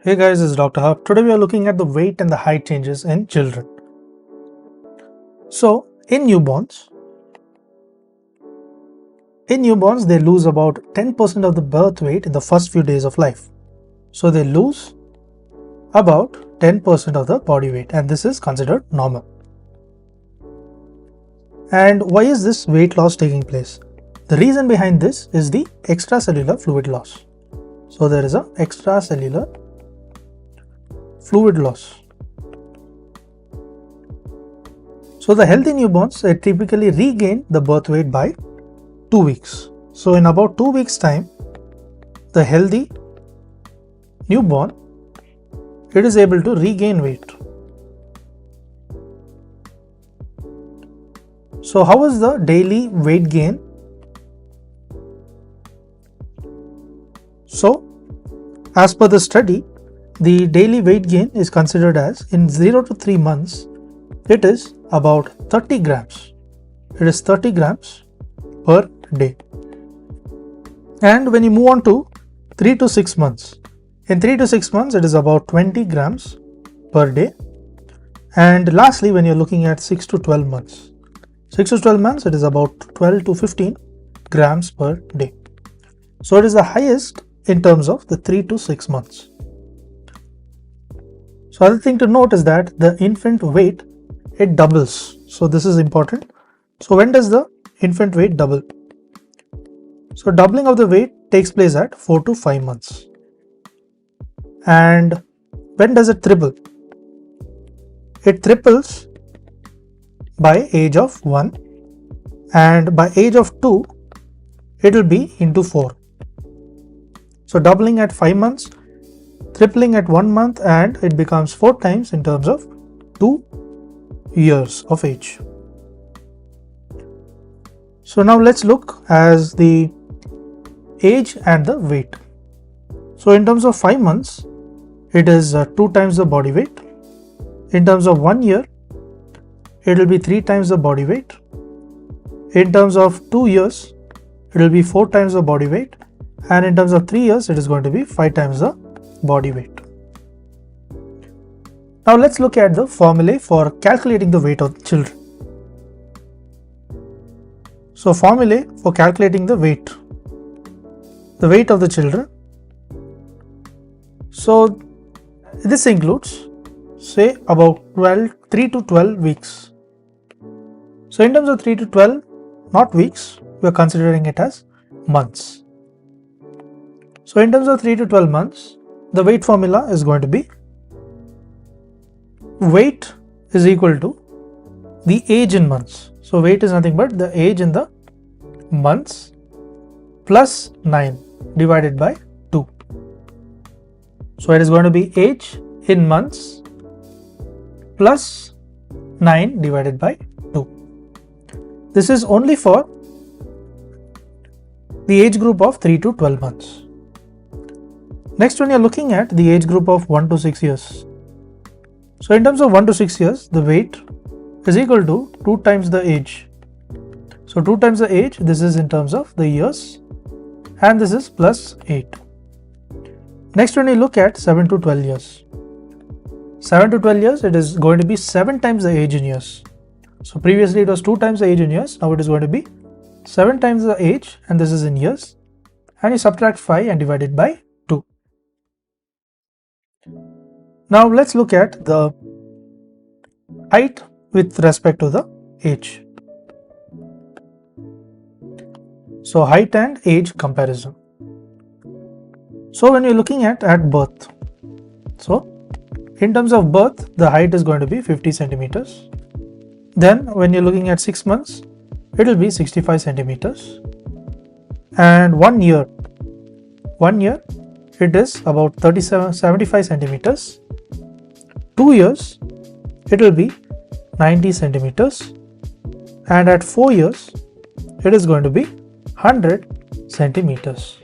Hey guys, this is Dr. Hub. Today we are looking at the weight and the height changes in children. So, in newborns they lose about 10% of the birth weight in the first few days of life. So they lose about 10% of the body weight, and this is considered normal. And why is this weight loss taking place? The reason behind this is the extracellular fluid loss. So there is a extracellular fluid loss. So the healthy newborns typically regain the birth weight by 2 weeks. So in about 2 weeks time, the healthy newborn, it is able to regain weight. So how is the daily weight gain? So as per the study, the daily weight gain is considered as in 0 to 3 months, it is about 30 grams. It is 30 grams per day. And when you move on to 3 to 6 months, in 3 to 6 months, it is about 20 grams per day. And lastly, when you're looking at 6 to 12 months, 6 to 12 months, it is about 12 to 15 grams per day. So it is the highest in terms of the 3 to 6 months. So other thing to note is that the infant weight, it doubles. So this is important. So when does the infant weight double? So doubling of the weight takes place at 4 to 5 months. And when does it triple? It triples by age of 1, and by age of 2, it will be into 4. So doubling at 5 months, tripling at 1 month, and it becomes 4 times in terms of 2 years of age. So now let's look as the age and the weight. So in terms of 5 months, it is 2 times the body weight. In terms of 1 year, it will be 3 times the body weight. In terms of 2 years, it will be 4 times the body weight. And in terms of 3 years, it is going to be 5 times the body weight. Now let's look at the formulae for calculating the weight of children. So formulae for calculating the weight of the children. So this includes, say, about 3 to 12 weeks. So in terms of 3 to 12, not weeks, we are considering it as months. So in terms of 3 to 12 months, the weight formula is going to be weight is equal to the age in months. So weight is nothing but the age in the months plus 9 divided by 2. So it is going to be age in months plus 9 divided by 2. This is only for the age group of 3 to 12 months. Next, when you are looking at the age group of 1 to 6 years. So in terms of 1 to 6 years, the weight is equal to 2 times the age. So 2 times the age, this is in terms of the years, and this is plus 8. Next, when you look at 7 to 12 years. 7 to 12 years, it is going to be 7 times the age in years. So previously it was 2 times the age in years, now it is going to be 7 times the age, and this is in years. And you subtract 5 and divide it by 2. Now let's look at the height with respect to the age. So height and age comparison. So when you're looking at birth, so in terms of birth, the height is going to be 50 centimeters. Then when you're looking at 6 months, it will be 65 centimeters. And 1 year, it is about 75 centimeters. 2 years, it will be 90 centimeters. And at 4 years, it is going to be 100 centimeters.